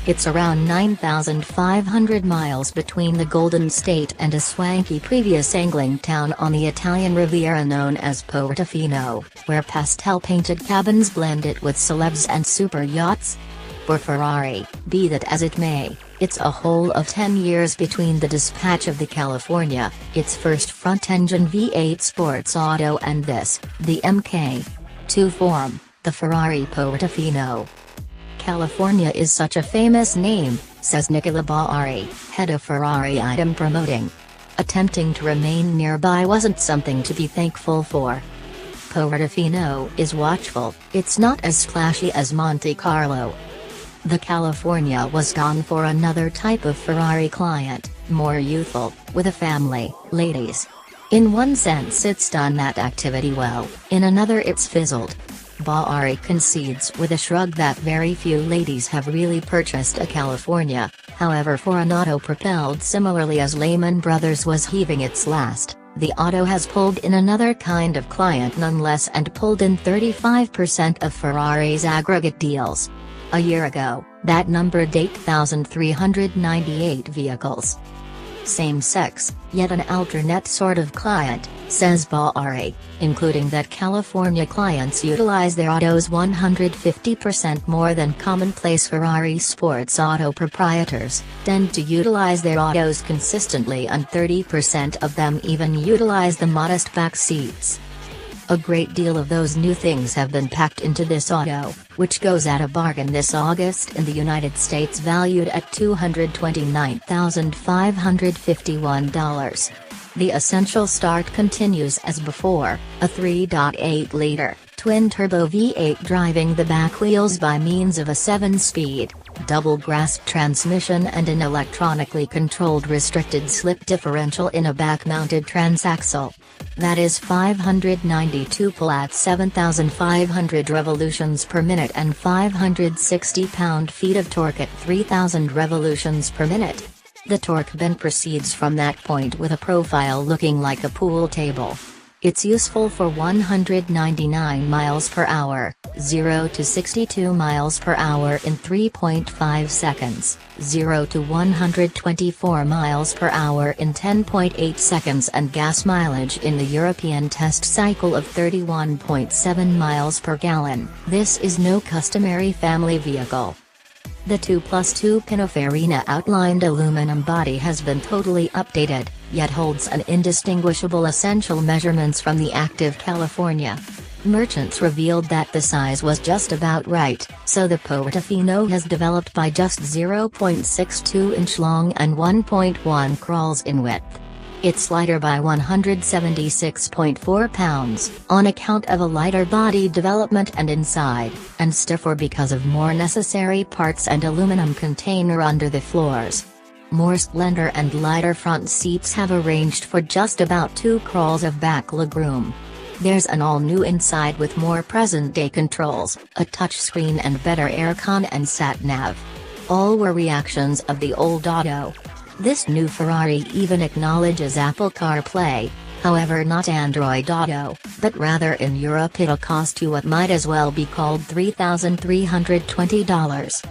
It's around 9,500 miles between the Golden State and a swanky previous angling town on the Italian Riviera known as Portofino, where pastel-painted cabins blend it with celebs and super yachts. For Ferrari, be that as it may, it's a whole of 10 years between the dispatch of the California, its first front-engine V8 sports auto, and this, the Mk2 form, the Ferrari Portofino. California is such a famous name, says Nicola Boari, head of Ferrari item promoting. Attempting to remain nearby wasn't something to be thankful for. Portofino is watchful, it's not as splashy as Monte Carlo. The California was gone for another type of Ferrari client, more youthful, with a family, ladies. In one sense it's done that activity well, in another it's fizzled. Boari concedes with a shrug that very few ladies have really purchased a California, however for an auto propelled similarly as Lehmann Brothers was heaving its last, the auto has pulled in another kind of client nonetheless and pulled in 35% of Ferrari's aggregate deals. A year ago, that numbered 8,398 vehicles. Same sex, yet an alternate sort of client, says Boari, including that California clients utilize their autos 150% more than commonplace Ferrari sports auto proprietors, tend to utilize their autos consistently, and 30% of them even utilize the modest back seats. A great deal of those new things have been packed into this auto, which goes at a bargain this August in the United States valued at $229,551. The essential start continues as before, a 3.8-liter, twin-turbo V8 driving the back wheels by means of a 7-speed, double-grasp transmission and an electronically controlled restricted slip differential in a back-mounted transaxle. That is 592 pull at 7,500 revolutions per minute and 560 pound-feet of torque at 3,000 revolutions per minute. The torque then proceeds from that point with a profile looking like a pool table. It's useful for 199 miles per hour, 0 to 62 miles per hour in 3.5 seconds, 0 to 124 miles per hour in 10.8 seconds, and gas mileage in the European test cycle of 31.7 miles per gallon. This is no customary family vehicle. The 2+2 Pininfarina outlined aluminum body has been totally updated, yet holds an indistinguishable essential measurements from the active California. Merchants revealed that the size was just about right, so the Portofino has developed by just 0.62 inch long and 1.1 crawls in width. It's lighter by 176.4 pounds, on account of a lighter body development and inside, and stiffer because of more necessary parts and aluminum container under the floors. More slender and lighter front seats have arranged for just about 2 crawls of back legroom. There's an all-new inside with more present-day controls, a touchscreen and better aircon and sat-nav. All were reactions of the old auto. This new Ferrari even acknowledges Apple CarPlay, however not Android Auto, but rather in Europe it'll cost you what might as well be called $3,320.